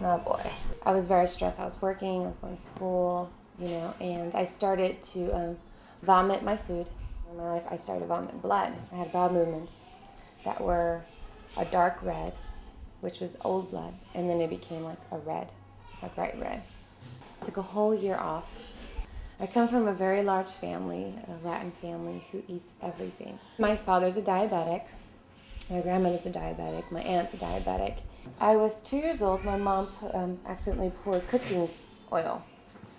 Oh boy. I was very stressed. I was working, I was going to school, and I started to vomit my food. In my life, I started vomiting blood. I had bowel movements that were a dark red, which was old blood, and then it became like a bright red. I took a whole year off. I come from a very large family, a Latin family who eats everything. My father's a diabetic. My grandmother's a diabetic. My aunt's a diabetic. I was 2 years old. My mom accidentally poured cooking oil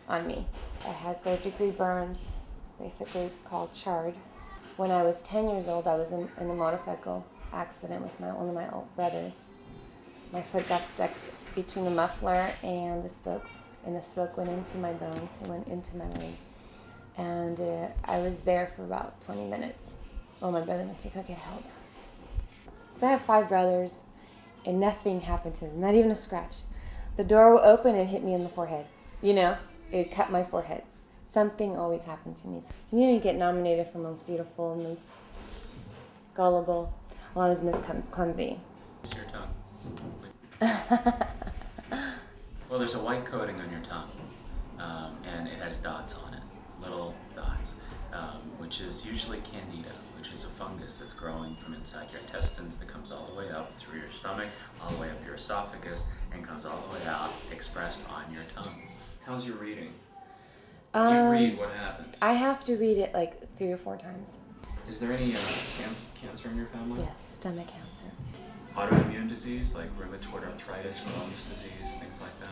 on me. I had third-degree burns. Basically, it's called charred. When I was 10 years old, I was in a motorcycle accident with one of my old brothers. My foot got stuck between the muffler and the spokes, and the spoke went into my bone. It went into my leg. And I was there for about 20 minutes while my brother went to go get help. So I have 5 brothers, and nothing happened to them, not even a scratch. The door will open and hit me in the forehead. It cut my forehead. Something always happened to me. So, you get nominated for Most Beautiful, Miss Gullible. Well, I was Miss Clumsy. It's your tongue. Well, there's a white coating on your tongue, and it has dots on it, little dots, which is usually candida, which is a fungus that's growing from inside your intestines that comes all the way up through your stomach, all the way up your esophagus, and comes all the way out, expressed on your tongue. How's your reading? When you read, what happens? I have to read it like 3 or 4 times. Is there any cancer in your family? Yes, stomach cancer. Autoimmune disease like rheumatoid arthritis, Crohn's disease, things like that?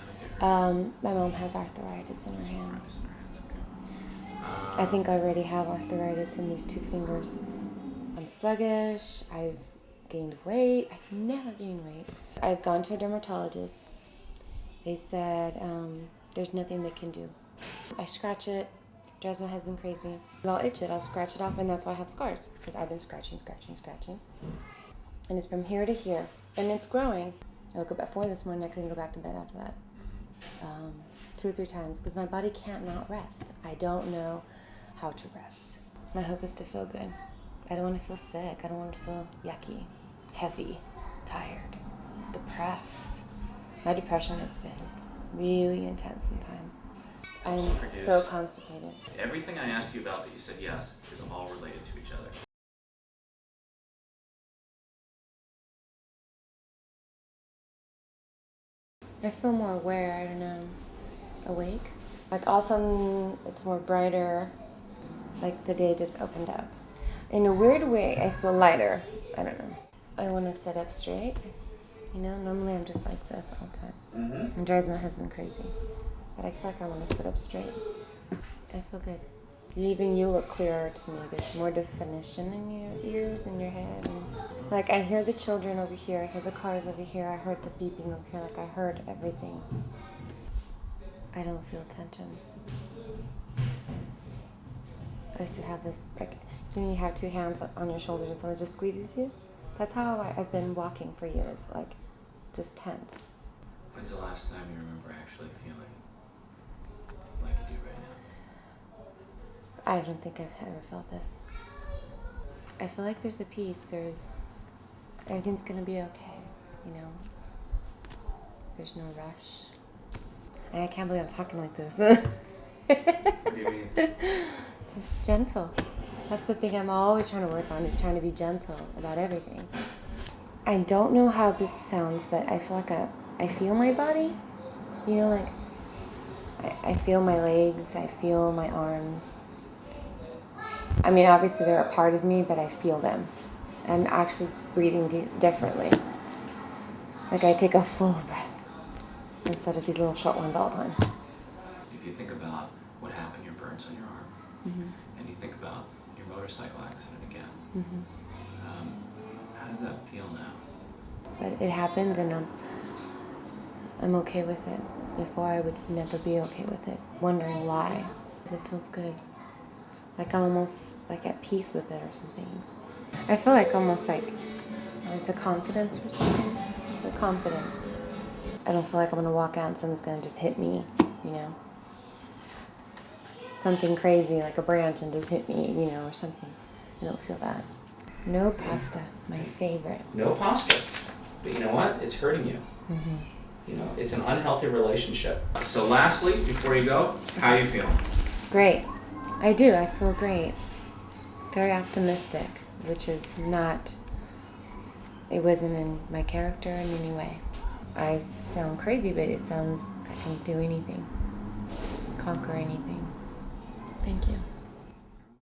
My mom has arthritis in her hands. Okay. I think I already have arthritis in these 2 fingers. I'm sluggish. I've gained weight. I've never gained weight. I've gone to a dermatologist. They said there's nothing they can do. I scratch it. Drives my husband crazy. I'll itch it. I'll scratch it off, and that's why I have scars. Because I've been scratching. And it's from here to here. And it's growing. I woke up at 4 this morning. I couldn't go back to bed after that. 2 or 3 times. Because my body can't not rest. I don't know how to rest. My hope is to feel good. I don't want to feel sick. I don't want to feel yucky, heavy, tired, depressed. My depression has been really intense sometimes. I'm so constipated. Everything I asked you about that you said yes is all related to each other. I feel more aware, I don't know, awake. Like all of a sudden it's more brighter, like the day just opened up. In a weird way, I feel lighter. I don't know. I want to sit up straight. Normally I'm just like this all the time. Mm-hmm. It drives my husband crazy. But I feel like I want to sit up straight. I feel good. Even you look clearer to me. There's more definition in your ears and your head. And like I hear the children over here. I hear the cars over here. I heard the beeping over here. Like I heard everything. I don't feel tension. I used to have this, like, when you have 2 hands on your shoulders and someone just squeezes you. That's how I've been walking for years. Like, just tense. When's the last time you remember actually feeling like you do right now? I don't think I've ever felt this. I feel like there's a peace. Everything's gonna be okay, There's no rush. And I can't believe I'm talking like this. What do you mean? Just gentle. That's the thing I'm always trying to work on, is trying to be gentle about everything. I don't know how this sounds, but I feel like I feel my body. Like I feel my legs, I feel my arms. I mean, obviously they're a part of me, but I feel them. I'm actually breathing differently. Like I take a full breath instead of these little short ones all the time. If you think about what happened, your burns on your arm, Mm-hmm. and you think about your motorcycle accident again, Mm-hmm. how does that feel now? But it happened, and I'm okay with it. Before I would never be okay with it, wondering why. Because it feels good. Like I'm almost like at peace with it or something. I feel like almost like it's a confidence or something. It's a confidence. I don't feel like I'm gonna walk out and someone's gonna just hit me, Something crazy like a branch and just hit me, or something. I don't feel that. No pasta, my favorite. No pasta. But you know what? It's hurting you. Mm-hmm. You know, it's an unhealthy relationship. So lastly, before you go, how are you feeling? Great. I do. I feel great. Very optimistic, which is not, it wasn't in my character in any way. I sound crazy, but it sounds like I can do anything, conquer anything. Thank you.